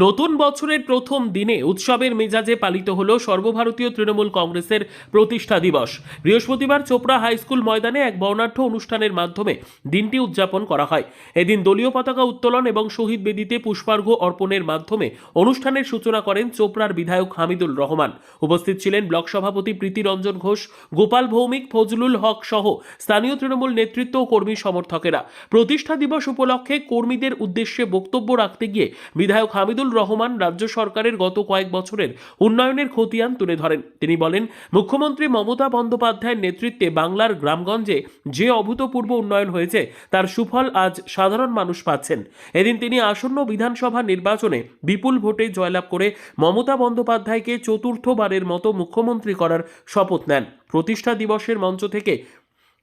নতুন বছরের প্রথম দিনে উৎসবের মেজাজে পালিত হল সর্বভারতীয় তৃণমূল কংগ্রেসের প্রতিষ্ঠা দিবস। বৃহস্পতিবার চোপড়া হাই স্কুল ময়দানে এক বর্ণাঢ্য অনুষ্ঠানের মাধ্যমে দিনটি উদযাপন করা হয়। এদিন দলীয় পতাকা উত্তোলন এবং শহীদ বেদিতে পুষ্পার্ঘ্য অর্পণের মাধ্যমে অনুষ্ঠানের সূচনা করেন চোপড়ার বিধায়ক হামিদুল রহমান। উপস্থিত ছিলেন ব্লক সভাপতি প্রীতি রঞ্জন ঘোষ, গোপাল ভৌমিক, ফজলুল হক সহ স্থানীয় তৃণমূল নেতৃত্ব ও কর্মী সমর্থকেরা। প্রতিষ্ঠা দিবস উপলক্ষে কর্মীদের উদ্দেশ্যে বক্তব্য রাখতে গিয়ে বিধায়ক হামিদুল রহমান রাজ্য সরকারের গত কয়েক বছরের উন্নয়নের খতিয়ান তুলে ধরেন। তিনি বলেন, মুখ্যমন্ত্রী মমতা বন্দ্যোপাধ্যায়ের নেতৃত্বে বাংলার গ্রামগঞ্জে যে অভূতপূর্ব উন্নয়ন হয়েছে তার সুফল আজ সাধারণ মানুষ পাচ্ছেন। এদিন তিনি আসন্ন বিধানসভা নির্বাচনে বিপুল ভোটে জয়লাভ করে মমতা বন্দ্যোপাধ্যায়কে চতুর্থবারের মতো মুখ্যমন্ত্রী করার শপথ নেন। প্রতিষ্ঠা দিবসের মঞ্চ থেকে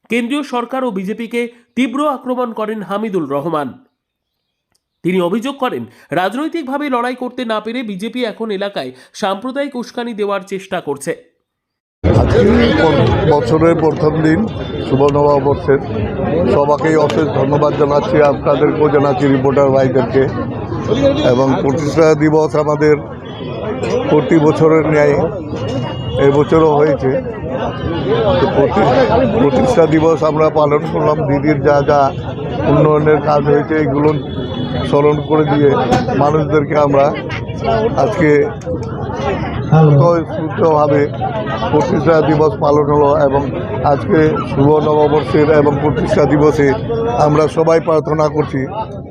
কেন্দ্রীয় সরকার ও বিজেপিকে তীব্র আক্রমণ করেন হামিদুল রহমান। তিনি অভিযোগ করেন, রাজনৈতিকভাবে লড়াই করতে না পেরে বিজেপি এখন এলাকায় সাম্প্রদায়িক উস্কানি দেওয়ার চেষ্টা করছে। বছরের প্রথম দিন শুভ নববর্ষের সবাইকেই অশেষ ধন্যবাদ জানাচ্ছি, আপনাদেরকেও জানাচ্ছি, রিপোর্টার ভাইদেরকে। এবং প্রতিষ্ঠা দিবস আমাদের প্রতি বছরের ন্যায় এবছরও হয়েছে। তো প্রতিষ্ঠা দিবস আমরা পালন করলাম, দিদির যা যা উন্নয়নের কাজ হয়েছে এগুলো স্মরণ করে দিয়ে মানুষদেরকে আমরা আজকে স্বতঃস্ফূর্তভাবে প্রতিষ্ঠা দিবস পালন হলো। এবং আজকে শুভ নববর্ষের এবং প্রতিষ্ঠা দিবসে আমরা সবাই প্রার্থনা করছি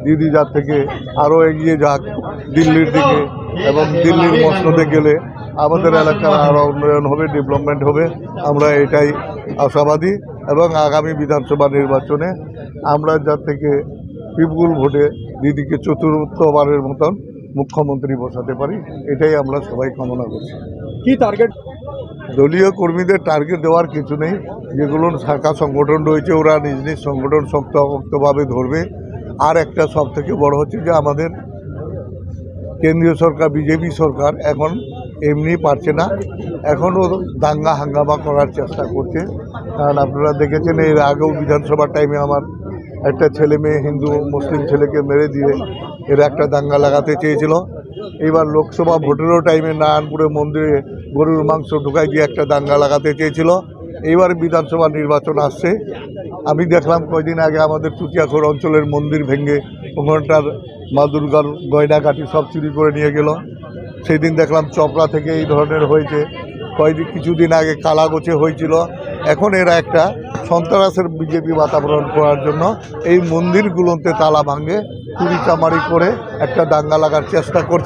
দিদি যার থেকে আরও এগিয়ে যাক দিল্লির দিকে, এবং দিল্লির মসনদে গেলে আমাদের এলাকার আরও উন্নয়ন হবে, ডেভেলপমেন্ট হবে। আমরা এটাই আশাবাদী এবং আগামী বিধানসভা নির্বাচনে আমরা যার থেকে বিপুল ভোটে দিদিকে চতুর্থবারের মতন মুখ্যমন্ত্রী বসাতে পারি, এটাই আমরা সবাই কামনা করছি। কি টার্গেট? দলীয় কর্মীদের টার্গেট দেওয়ার কিছু নেই। যেগুলো শাখা সংগঠন রয়েছে ওরা নিজ নিজ সংগঠন শক্তভাবে ধরবে। আর একটা সব থেকে বড় হচ্ছে যে আমাদের কেন্দ্রীয় সরকার, বিজেপি সরকার এখন এমনি পারছে না, এখনও দাঙ্গা হাঙ্গামা করার চেষ্টা করছে। কারণ আপনারা দেখেছেন এর আগেও বিধানসভার টাইমে আমার একটা ছেলে মেয়ে হিন্দু মুসলিম ছেলেকে মেরে দিয়ে এরা একটা দাঙ্গা লাগাতে চেয়েছিল। এবার লোকসভা ভোটেরও টাইমে নারায়ণপুরে মন্দিরে গরুর মাংস ঢুকাই দিয়ে একটা দাঙ্গা লাগাতে চেয়েছিল। এইবার বিধানসভা নির্বাচন আসছে। আমি দেখলাম কয়দিন আগে আমাদের চুটিয়াখোর অঞ্চলের মন্দির ভেঙে ওখানটার মা দুর্গার গয়নাকাটি সব চুরি করে নিয়ে গেল। সেই দিন দেখলাম চপড়া থেকে এই ধরনের হয়েছে। কিছুদিন আগে কালাগোছে হয়েছিল। এখন এরা একটা সন্ত্রাসের বিজেপি বাতাবরণ করার জন্য এই মন্দিরগুলোতে তালা ভাঙে চুরি চামারি করে একটা দাঙ্গা লাগার চেষ্টা করছে।